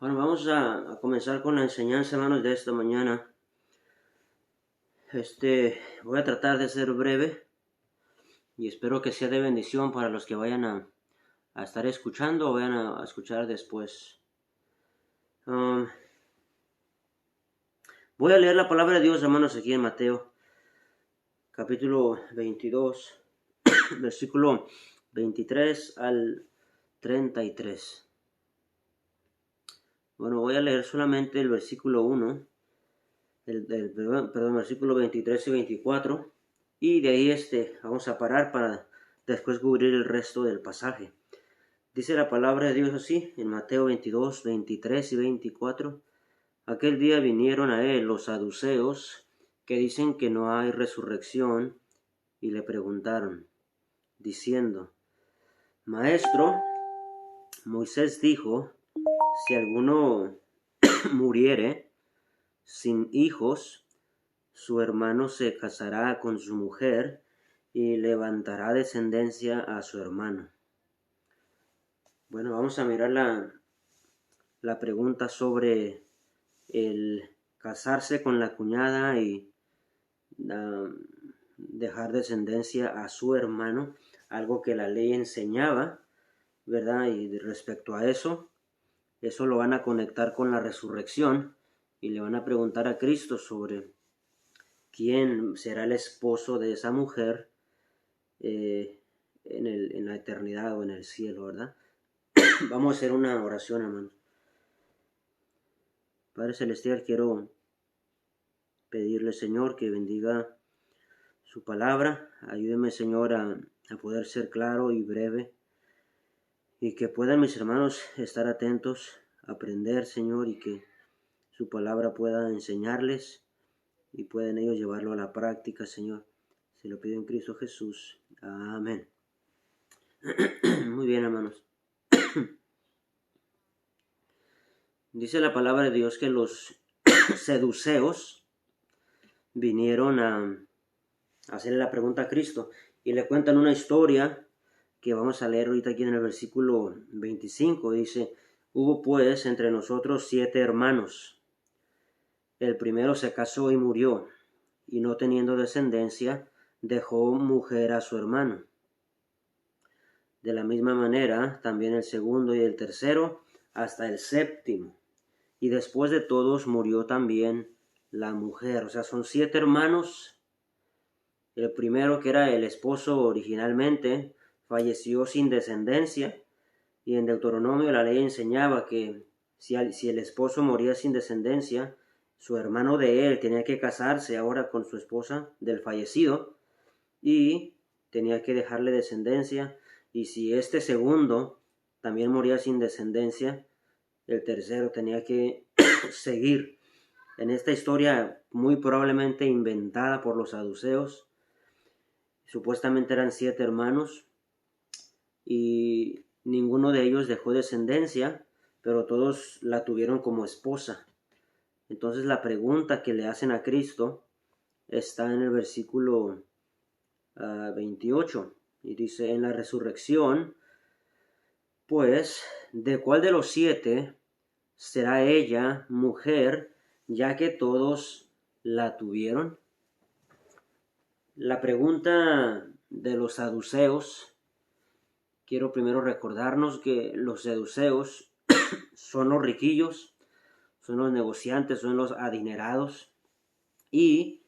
Bueno, vamos a comenzar con la enseñanza, hermanos, de esta mañana. Voy a tratar de ser breve y espero que sea de bendición para los que vayan a estar escuchando o vayan a escuchar después. Voy a leer la palabra de Dios, hermanos, aquí en Mateo, capítulo 22, versículo 23 al 33. Bueno, voy a leer solamente el versículo 1. Versículo 23 y 24, y de ahí vamos a parar para después cubrir el resto del pasaje. Dice la palabra de Dios así, en Mateo 22, 23 y 24, aquel día vinieron a él los saduceos, que dicen que no hay resurrección, y le preguntaron, diciendo, Maestro, Moisés dijo, si alguno muriere sin hijos, su hermano se casará con su mujer y levantará descendencia a su hermano. Bueno, vamos a mirar la pregunta sobre el casarse con la cuñada y dejar descendencia a su hermano, algo que la ley enseñaba, ¿verdad? Y respecto a eso lo van a conectar con la resurrección y le van a preguntar a Cristo sobre quién será el esposo de esa mujer en la eternidad o en el cielo, ¿verdad? Vamos a hacer una oración, hermanos. Padre Celestial, quiero pedirle, Señor, que bendiga su palabra. Ayúdeme, Señor, a poder ser claro y breve y que puedan mis hermanos estar atentos, aprender, Señor, y que su palabra pueda enseñarles y puedan ellos llevarlo a la práctica, Señor. Se lo pido en Cristo Jesús. Amén. Muy bien, hermanos. Dice la palabra de Dios que los seduceos vinieron a hacerle la pregunta a Cristo y le cuentan una historia que vamos a leer ahorita aquí en el versículo 25. Dice, hubo pues entre nosotros 7 hermanos. El primero se casó y murió, y no teniendo descendencia, dejó mujer a su hermano. De la misma manera, también el segundo y el tercero, hasta el séptimo. Y después de todos murió también la mujer. O sea, son 7 hermanos. El primero, que era el esposo originalmente, falleció sin descendencia. Y en Deuteronomio la ley enseñaba que si el esposo moría sin descendencia, su hermano de él tenía que casarse ahora con su esposa del fallecido y tenía que dejarle descendencia. Y si este segundo también moría sin descendencia, el tercero tenía que seguir. En esta historia muy probablemente inventada por los saduceos, supuestamente eran 7 hermanos y ninguno de ellos dejó descendencia, pero todos la tuvieron como esposa. Entonces la pregunta que le hacen a Cristo está en el versículo 28 y dice, en la resurrección, pues, ¿de cuál de los 7 será ella mujer, ya que todos la tuvieron? La pregunta de los saduceos, quiero primero recordarnos que los saduceos son los riquillos, son los negociantes, son los adinerados y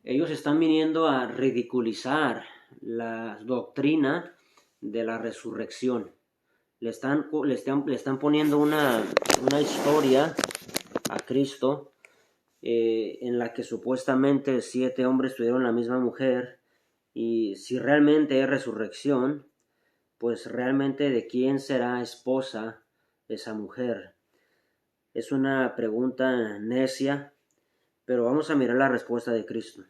ellos están viniendo a ridiculizar la doctrina de la resurrección. Le están poniendo una historia a Cristo en la que supuestamente 7 hombres tuvieron la misma mujer, y si realmente es resurrección, pues realmente de quién será esposa esa mujer. Es una pregunta necia, pero vamos a mirar la respuesta de Cristo.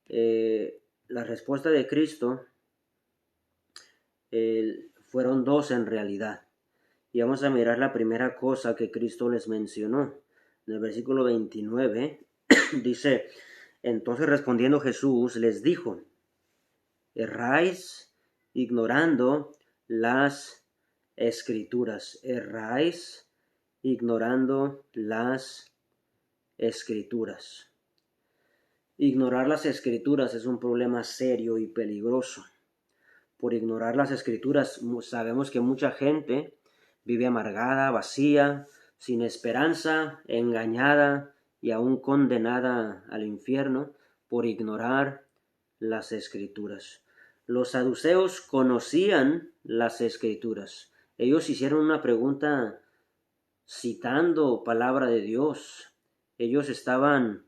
La respuesta de Cristo fueron 2 en realidad. Y vamos a mirar la primera cosa que Cristo les mencionó. En el versículo 29 dice, entonces respondiendo Jesús les dijo, erráis ignorando las escrituras. Erráis ignorando las escrituras. Ignorar las escrituras es un problema serio y peligroso. Por ignorar las escrituras sabemos que mucha gente vive amargada, vacía, sin esperanza, engañada y aún condenada al infierno por ignorar las escrituras. Los saduceos conocían las escrituras. Ellos hicieron una pregunta citando palabra de Dios. Ellos estaban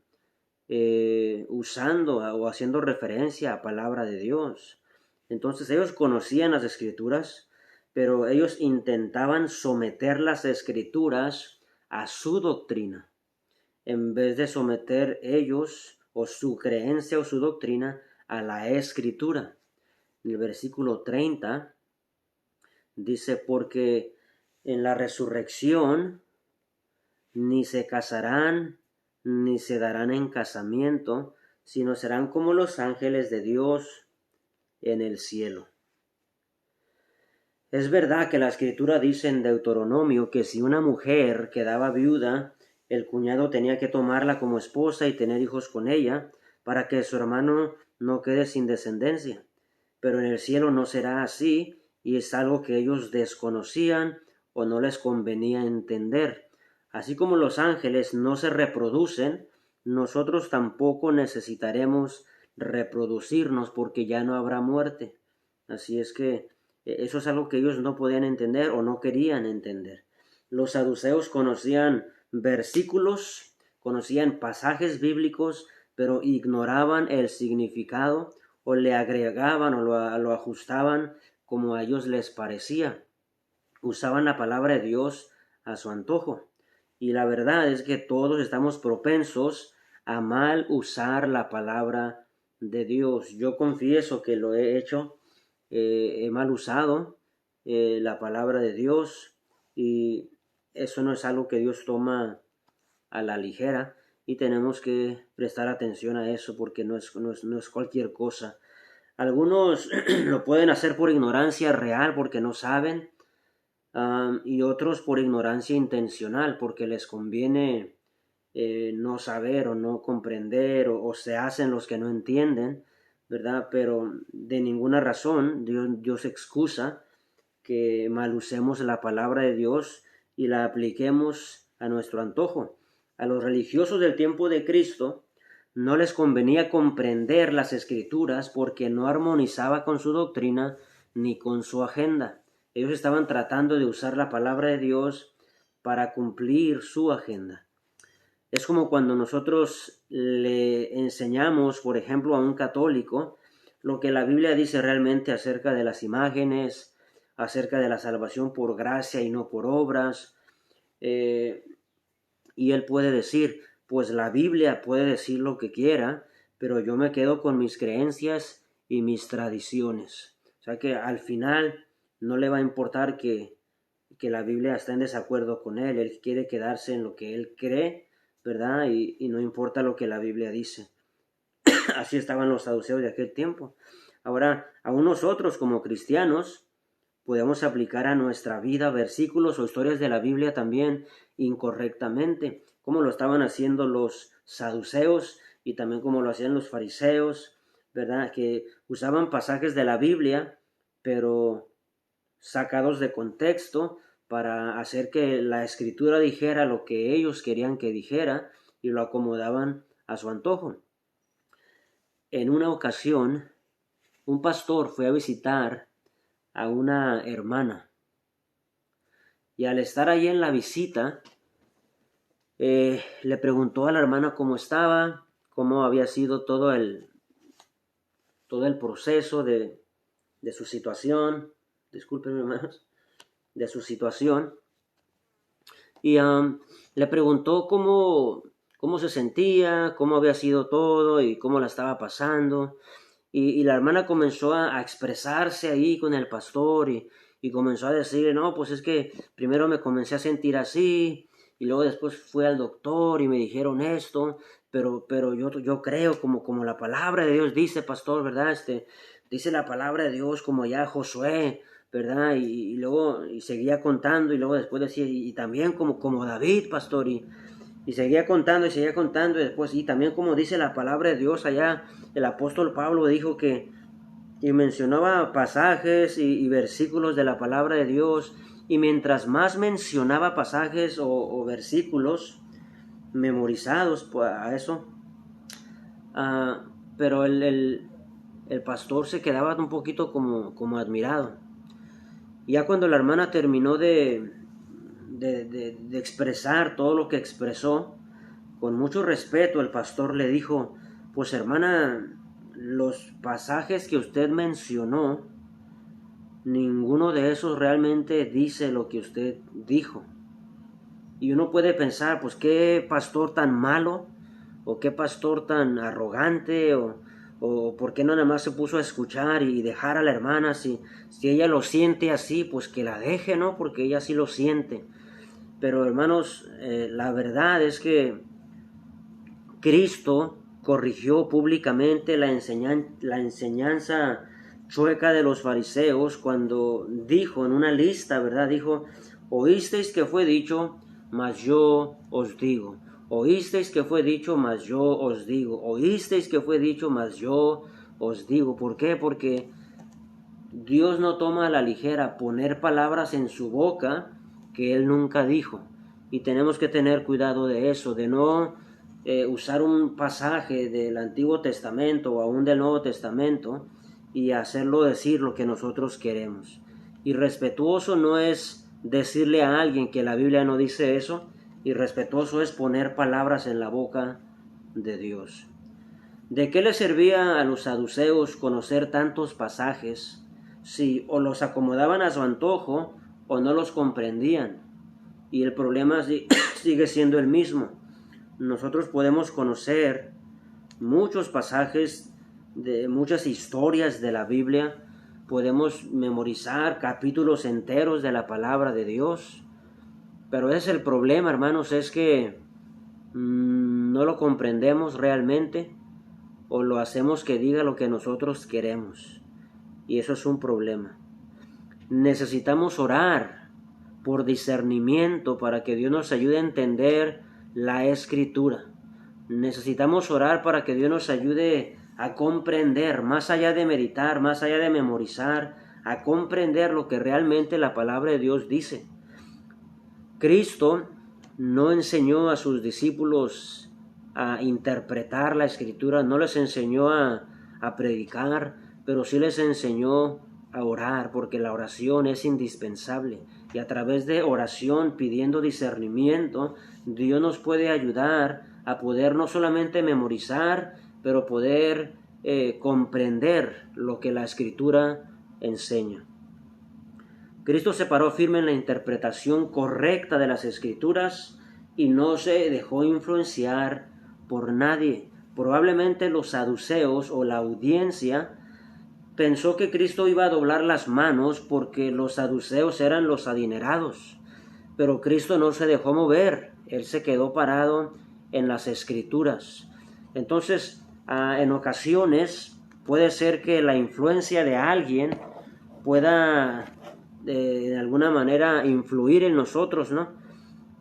usando o haciendo referencia a palabra de Dios. Entonces ellos conocían las escrituras, pero ellos intentaban someter las escrituras a su doctrina, en vez de someter ellos o su creencia o su doctrina a la escritura. En el versículo 30 dice, porque en la resurrección ni se casarán ni se darán en casamiento, sino serán como los ángeles de Dios en el cielo. Es verdad que la escritura dice en Deuteronomio que si una mujer quedaba viuda, el cuñado tenía que tomarla como esposa y tener hijos con ella, para que su hermano no quede sin descendencia. Pero en el cielo no será así, y es algo que ellos desconocían o no les convenía entender. Así como los ángeles no se reproducen, nosotros tampoco necesitaremos reproducirnos porque ya no habrá muerte. Así es que eso es algo que ellos no podían entender o no querían entender. Los saduceos conocían versículos, conocían pasajes bíblicos, pero ignoraban el significado o le agregaban o lo ajustaban como a ellos les parecía. Usaban la palabra de Dios a su antojo. Y la verdad es que todos estamos propensos a mal usar la palabra de Dios. Yo confieso que lo he hecho, he mal usado la palabra de Dios, y eso no es algo que Dios toma a la ligera, y tenemos que prestar atención a eso porque no es cualquier cosa. Algunos lo pueden hacer por ignorancia real porque no saben, y otros por ignorancia intencional porque les conviene no saber o no comprender, o se hacen los que no entienden, ¿verdad? Pero de ninguna razón Dios excusa que mal usemos la palabra de Dios y la apliquemos a nuestro antojo. A los religiosos del tiempo de Cristo no les convenía comprender las escrituras porque no armonizaba con su doctrina ni con su agenda. Ellos estaban tratando de usar la palabra de Dios para cumplir su agenda. Es como cuando nosotros le enseñamos, por ejemplo, a un católico lo que la Biblia dice realmente acerca de las imágenes, acerca de la salvación por gracia y no por obras. Y él puede decir, pues la Biblia puede decir lo que quiera, pero yo me quedo con mis creencias y mis tradiciones. O sea que al final no le va a importar que la Biblia está en desacuerdo con él. Él quiere quedarse en lo que él cree, ¿verdad? Y no importa lo que la Biblia dice. Así estaban los saduceos de aquel tiempo. Ahora, aún nosotros como cristianos podemos aplicar a nuestra vida versículos o historias de la Biblia también incorrectamente, como lo estaban haciendo los saduceos y también como lo hacían los fariseos, ¿verdad? Que usaban pasajes de la Biblia, pero sacados de contexto para hacer que la escritura dijera lo que ellos querían que dijera y lo acomodaban a su antojo. En una ocasión, un pastor fue a visitar a una hermana, y al estar allí en la visita, le preguntó a la hermana cómo estaba, cómo había sido todo el proceso de su situación. Disculpen, hermanos, de su situación. Y le preguntó cómo se sentía, cómo había sido todo y cómo la estaba pasando. Y la hermana comenzó a expresarse ahí con el pastor y comenzó a decir, no, pues es que primero me comencé a sentir así y luego después fui al doctor y me dijeron esto, pero yo creo como la palabra de Dios dice, pastor, ¿verdad? Dice la palabra de Dios como ya Josué, ¿verdad? Y luego y seguía contando y luego después decía, y también como David, pastor, y seguía contando y después, y también como dice la palabra de Dios allá, el apóstol Pablo dijo que, y mencionaba pasajes y versículos de la palabra de Dios, y mientras más mencionaba pasajes o versículos memorizados pues, a eso, pero el pastor se quedaba un poquito como admirado. Ya cuando la hermana terminó de expresar todo lo que expresó, con mucho respeto el pastor le dijo, pues hermana, los pasajes que usted mencionó, ninguno de esos realmente dice lo que usted dijo. Y uno puede pensar, pues qué pastor tan malo, o qué pastor tan arrogante, o por qué no nada más se puso a escuchar y dejar a la hermana, si ella lo siente así, pues que la deje, ¿no? Porque ella sí lo siente. Pero hermanos, la verdad es que Cristo corrigió públicamente la enseñanza chueca de los fariseos cuando dijo en una lista, ¿verdad? Dijo, oísteis que fue dicho, mas yo os digo. Oísteis que fue dicho, mas yo os digo. Oísteis que fue dicho, mas yo os digo. ¿Por qué? Porque Dios no toma a la ligera poner palabras en su boca que Él nunca dijo. Y tenemos que tener cuidado de eso, de no usar un pasaje del Antiguo Testamento o aún del Nuevo Testamento y hacerlo decir lo que nosotros queremos. Y respetuoso no es decirle a alguien que la Biblia no dice eso, y respetuoso es poner palabras en la boca de Dios. ¿De qué le servía a los saduceos conocer tantos pasajes si o los acomodaban a su antojo o no los comprendían? Y el problema sigue siendo el mismo. Nosotros podemos conocer muchos pasajes de muchas historias de la Biblia, podemos memorizar capítulos enteros de la palabra de Dios, pero ese es el problema, hermanos, es que no lo comprendemos realmente o lo hacemos que diga lo que nosotros queremos, y eso es un problema. Necesitamos orar por discernimiento para que Dios nos ayude a entender la Escritura. Necesitamos orar para que Dios nos ayude a comprender, más allá de meditar, más allá de memorizar, a comprender lo que realmente la palabra de Dios dice. Cristo no enseñó a sus discípulos a interpretar la Escritura, no les enseñó a predicar, pero sí les enseñó a orar, porque la oración es indispensable. Y a través de oración, pidiendo discernimiento, Dios nos puede ayudar a poder no solamente memorizar, pero poder comprender lo que la Escritura enseña. Cristo se paró firme en la interpretación correcta de las Escrituras y no se dejó influenciar por nadie. Probablemente los saduceos o la audiencia pensó que Cristo iba a doblar las manos porque los saduceos eran los adinerados. Pero Cristo no se dejó mover, Él se quedó parado en las Escrituras. Entonces, en ocasiones puede ser que la influencia de alguien pueda de alguna manera influir en nosotros, ¿no?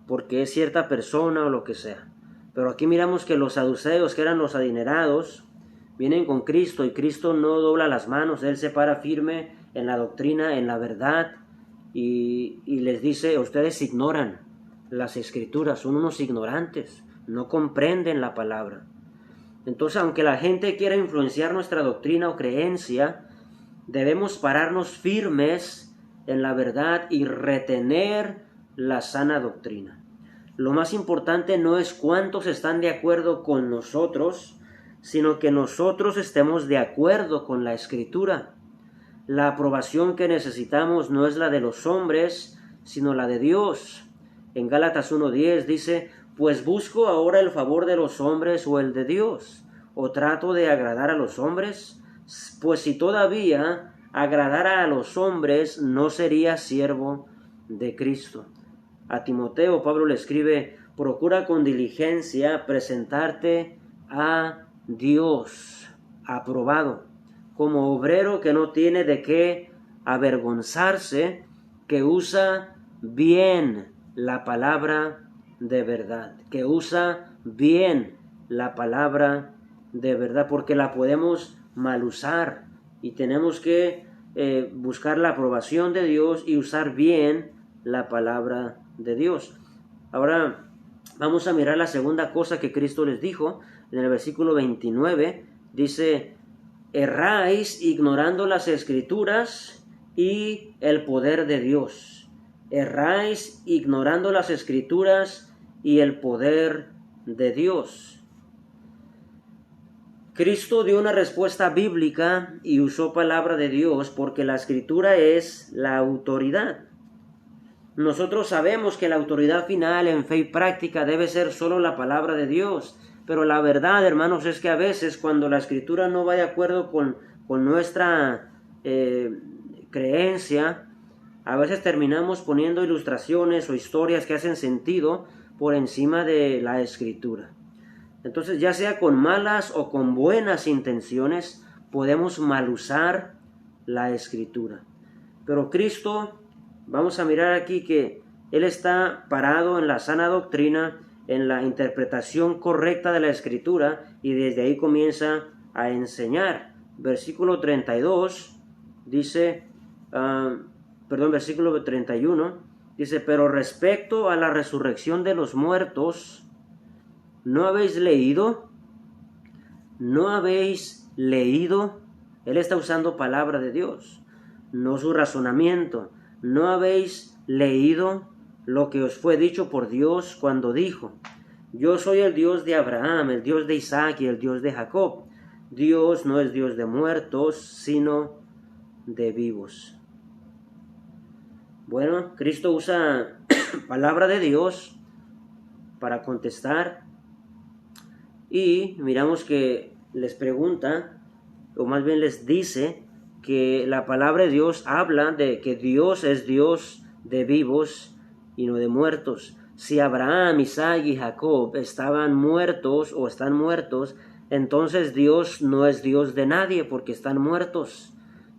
Porque es cierta persona o lo que sea. Pero aquí miramos que los saduceos, que eran los adinerados, vienen con Cristo y Cristo no dobla las manos, Él se para firme en la doctrina, en la verdad, y les dice, ustedes ignoran las Escrituras, son unos ignorantes, no comprenden la palabra. Entonces, aunque la gente quiera influenciar nuestra doctrina o creencia, debemos pararnos firmes en la verdad y retener la sana doctrina. Lo más importante no es cuántos están de acuerdo con nosotros, sino que nosotros estemos de acuerdo con la Escritura. La aprobación que necesitamos no es la de los hombres, sino la de Dios. En Gálatas 1:10 dice, pues busco ahora el favor de los hombres o el de Dios, o trato de agradar a los hombres, pues si todavía agradara a los hombres, no sería siervo de Cristo. A Timoteo, Pablo le escribe, procura con diligencia presentarte a Dios aprobado, como obrero que no tiene de qué avergonzarse, que usa bien la palabra de verdad, que usa bien la palabra de verdad, porque la podemos mal usar y tenemos que buscar la aprobación de Dios y usar bien la palabra de Dios. Ahora vamos a mirar la segunda cosa que Cristo les dijo. En el versículo 29 dice: erráis ignorando las Escrituras y el poder de Dios. Erráis ignorando las Escrituras y el poder de Dios. Cristo dio una respuesta bíblica y usó palabra de Dios porque la Escritura es la autoridad. Nosotros sabemos que la autoridad final en fe y práctica debe ser solo la palabra de Dios, pero la verdad, hermanos, es que a veces cuando la Escritura no va de acuerdo con nuestra creencia, a veces terminamos poniendo ilustraciones o historias que hacen sentido por encima de la Escritura. Entonces, ya sea con malas o con buenas intenciones, podemos mal usar la Escritura. Pero Cristo, vamos a mirar aquí que Él está parado en la sana doctrina, en la interpretación correcta de la Escritura, y desde ahí comienza a enseñar. Versículo 32 dice, versículo 31 dice: pero respecto a la resurrección de los muertos, ¿no habéis leído? ¿No habéis leído? Él está usando palabra de Dios, no su razonamiento. ¿No habéis leído lo que os fue dicho por Dios cuando dijo: yo soy el Dios de Abraham, el Dios de Isaac y el Dios de Jacob? Dios no es Dios de muertos, sino de vivos. Bueno, Cristo usa palabra de Dios para contestar. Y miramos que les pregunta, o más bien les dice, que la palabra de Dios habla de que Dios es Dios de vivos y no de muertos. Si Abraham, Isaac y Jacob estaban muertos o están muertos, entonces Dios no es Dios de nadie porque están muertos.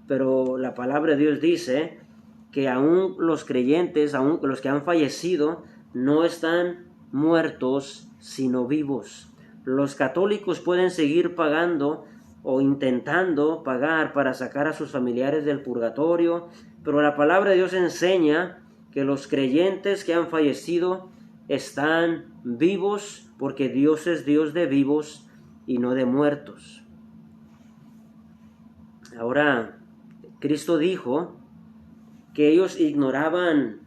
Pero la palabra de Dios dice que aún los creyentes, aún los que han fallecido, no están muertos sino vivos. Los católicos pueden seguir pagando o intentando pagar para sacar a sus familiares del purgatorio, pero la palabra de Dios enseña que los creyentes que han fallecido están vivos porque Dios es Dios de vivos y no de muertos. Ahora, Cristo dijo que ellos ignoraban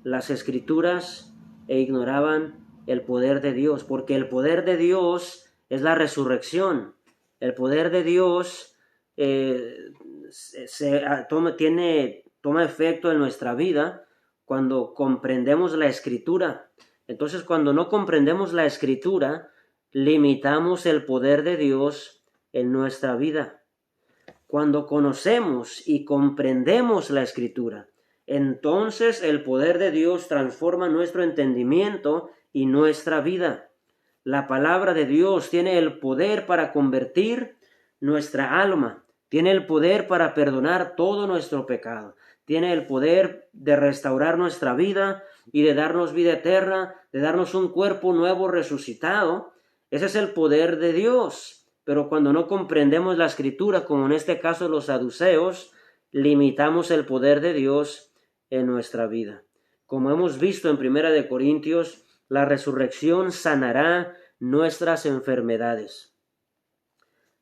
las Escrituras e ignoraban el poder de Dios, porque el poder de Dios es la resurrección. El poder de Dios toma efecto en nuestra vida cuando comprendemos la Escritura. Entonces, cuando no comprendemos la Escritura, limitamos el poder de Dios en nuestra vida. Cuando conocemos y comprendemos la Escritura, entonces el poder de Dios transforma nuestro entendimiento y nuestra vida. La palabra de Dios tiene el poder para convertir nuestra alma, tiene el poder para perdonar todo nuestro pecado, tiene el poder de restaurar nuestra vida y de darnos vida eterna, de darnos un cuerpo nuevo resucitado. Ese es el poder de Dios. Pero cuando no comprendemos la Escritura, como en este caso los saduceos, limitamos el poder de Dios en nuestra vida. Como hemos visto en 1 Corintios, la resurrección sanará nuestras enfermedades.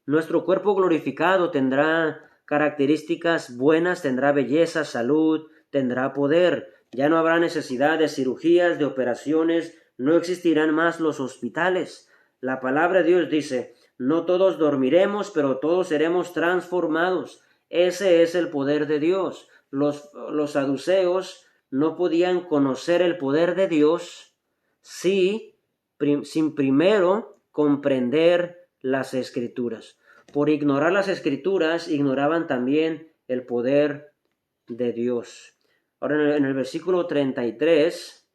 Nuestro cuerpo glorificado tendrá características buenas, tendrá belleza, salud, tendrá poder. Ya no habrá necesidad de cirugías, de operaciones, no existirán más los hospitales. La palabra de Dios dice: no todos dormiremos, pero todos seremos transformados. Ese es el poder de Dios. Los saduceos no podían conocer el poder de Dios sin primero comprender las Escrituras. Por ignorar las Escrituras, ignoraban también el poder de Dios. Ahora en el versículo 33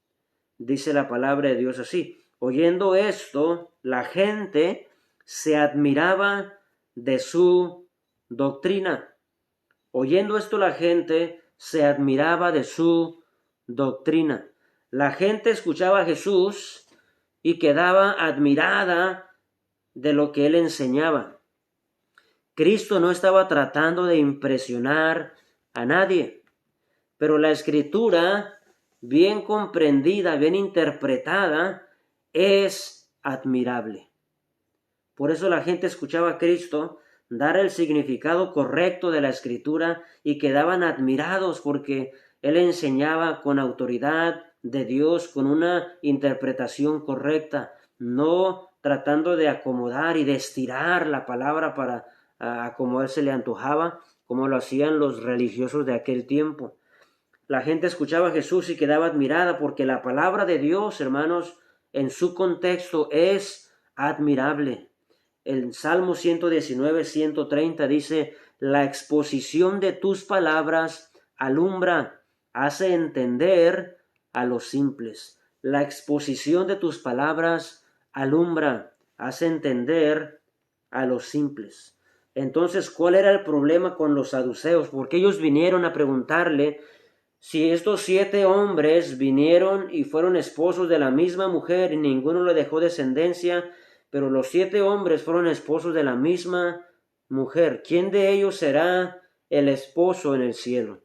dice la palabra de Dios así: oyendo esto, la gente se admiraba de su doctrina, Oyendo esto la gente se admiraba de su doctrina. La gente escuchaba a Jesús y quedaba admirada de lo que él enseñaba. Cristo no estaba tratando de impresionar a nadie, pero la Escritura, bien comprendida, bien interpretada, es admirable. Por eso la gente escuchaba a Cristo dar el significado correcto de la Escritura y quedaban admirados porque él enseñaba con autoridad de Dios, con una interpretación correcta, no tratando de acomodar y de estirar la palabra para como él se le antojaba, como lo hacían los religiosos de aquel tiempo. La gente escuchaba a Jesús y quedaba admirada porque la palabra de Dios, hermanos, en su contexto es admirable. El Salmo 119, 130 dice, la exposición de tus palabras alumbra, hace entender a los simples. La exposición de tus palabras alumbra, hace entender a los simples. Entonces, ¿cuál era el problema con los saduceos? Porque ellos vinieron a preguntarle si estos 7 hombres vinieron y fueron esposos de la misma mujer y ninguno le dejó descendencia, pero los 7 hombres fueron esposos de la misma mujer. ¿Quién de ellos será el esposo en el cielo?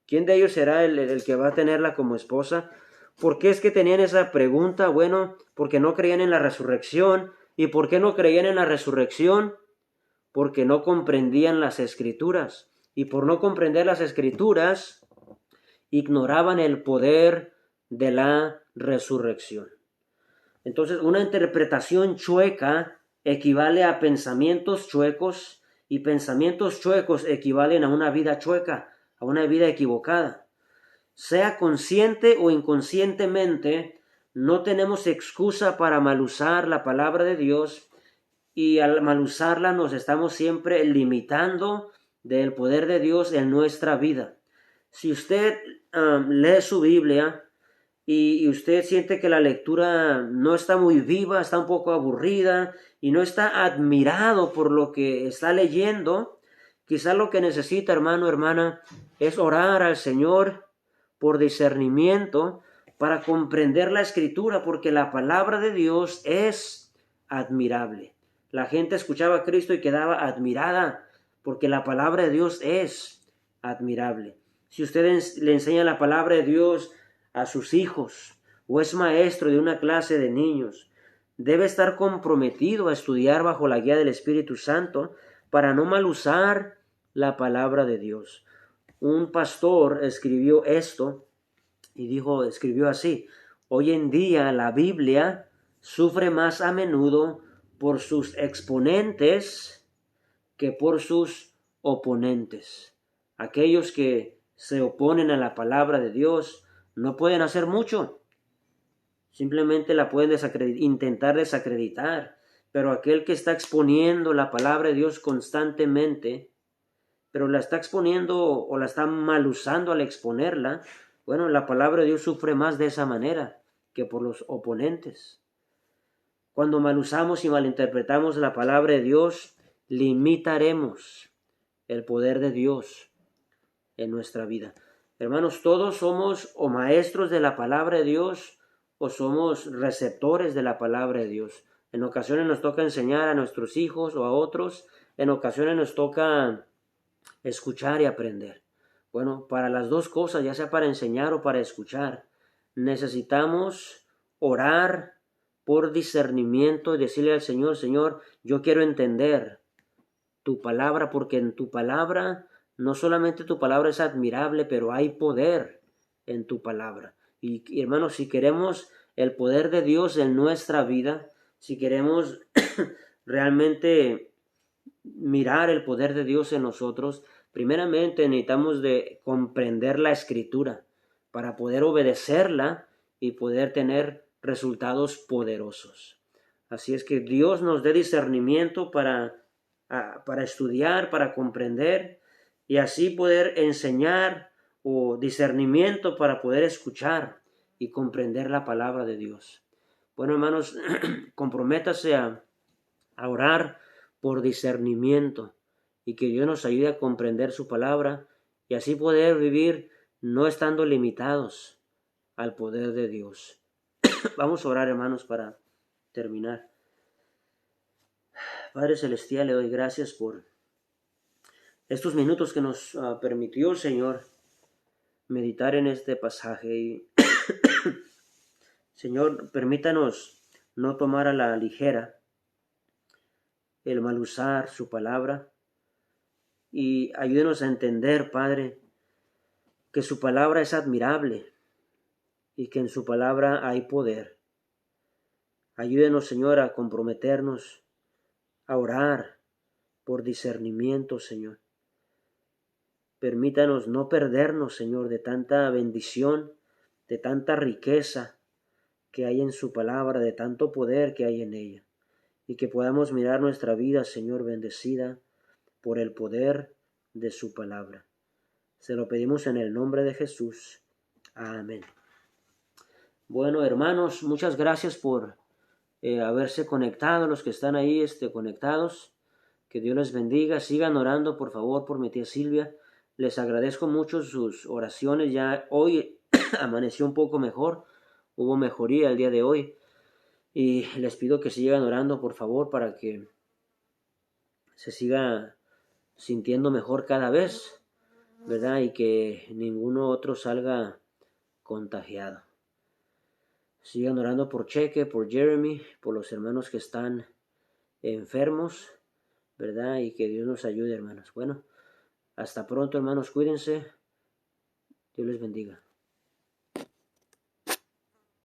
¿Quién de ellos será el que va a tenerla como esposa? ¿Por qué es que tenían esa pregunta? Bueno, porque no creían en la resurrección. ¿Y por qué no creían en la resurrección? Porque no comprendían las Escrituras. Y por no comprender las Escrituras, ignoraban el poder de la resurrección. Entonces, una interpretación chueca equivale a pensamientos chuecos y pensamientos chuecos equivalen a una vida chueca, a una vida equivocada. Sea consciente o inconscientemente, no tenemos excusa para mal usar la palabra de Dios y al mal usarla nos estamos siempre limitando del poder de Dios en nuestra vida. Si usted lee su Biblia y usted siente que la lectura no está muy viva, está un poco aburrida y no está admirado por lo que está leyendo, quizá lo que necesita, hermano, hermana, es orar al Señor por discernimiento para comprender la Escritura, porque la palabra de Dios es admirable. La gente escuchaba a Cristo y quedaba admirada porque la palabra de Dios es admirable. Si usted le enseña la palabra de Dios a sus hijos o es maestro de una clase de niños, debe estar comprometido a estudiar bajo la guía del Espíritu Santo para no mal usar la palabra de Dios. Un pastor escribió esto y escribió así: hoy en día la Biblia sufre más a menudo por sus exponentes que por sus oponentes. Aquellos que se oponen a la palabra de Dios no pueden hacer mucho. Simplemente la pueden intentar desacreditar. Pero aquel que está exponiendo la palabra de Dios constantemente, pero la está exponiendo o la está mal usando al exponerla, bueno, la palabra de Dios sufre más de esa manera que por los oponentes. Cuando mal usamos y malinterpretamos la palabra de Dios, limitaremos el poder de Dios en nuestra vida. Hermanos, todos somos o maestros de la palabra de Dios o somos receptores de la palabra de Dios. En ocasiones nos toca enseñar a nuestros hijos o a otros, en ocasiones nos toca escuchar y aprender. Bueno, para las dos cosas, ya sea para enseñar o para escuchar, necesitamos orar por discernimiento y decirle al Señor: Señor, yo quiero entender tu palabra, porque en tu palabra, no solamente tu palabra es admirable, pero hay poder en tu palabra. Y hermanos, si queremos el poder de Dios en nuestra vida, si queremos realmente mirar el poder de Dios en nosotros, primeramente necesitamos de comprender la Escritura para poder obedecerla y poder tener resultados poderosos. Así es que Dios nos dé discernimiento para estudiar, para comprender y así poder enseñar, o discernimiento para poder escuchar y comprender la palabra de Dios. Bueno, hermanos, comprométase a orar por discernimiento y que Dios nos ayude a comprender su palabra y así poder vivir no estando limitados al poder de Dios. Vamos a orar, hermanos, para terminar. Padre Celestial, le doy gracias por estos minutos que nos permitió, Señor, meditar en este pasaje. Y Señor, permítanos no tomar a la ligera el mal usar su palabra y ayúdenos a entender, Padre, que su palabra es admirable y que en su palabra hay poder. Ayúdenos, Señor, a comprometernos, a orar por discernimiento, Señor. Permítanos no perdernos, Señor, de tanta bendición, de tanta riqueza que hay en su palabra, de tanto poder que hay en ella, y que podamos mirar nuestra vida, Señor, bendecida por el poder de su palabra. Se lo pedimos en el nombre de Jesús. Amén. Bueno, hermanos, muchas gracias por haberse conectado, los que están ahí conectados. Que Dios les bendiga. Sigan orando, por favor, por mi tía Silvia. Les agradezco mucho sus oraciones. Ya hoy amaneció un poco mejor. Hubo mejoría el día de hoy. Y les pido que sigan orando, por favor, para que se siga sintiendo mejor cada vez, ¿verdad? Y que ninguno otro salga contagiado. Sigan orando por Cheque, por Jeremy, por los hermanos que están enfermos, ¿verdad? Y que Dios nos ayude, hermanos. Bueno, hasta pronto, hermanos. Cuídense. Dios les bendiga.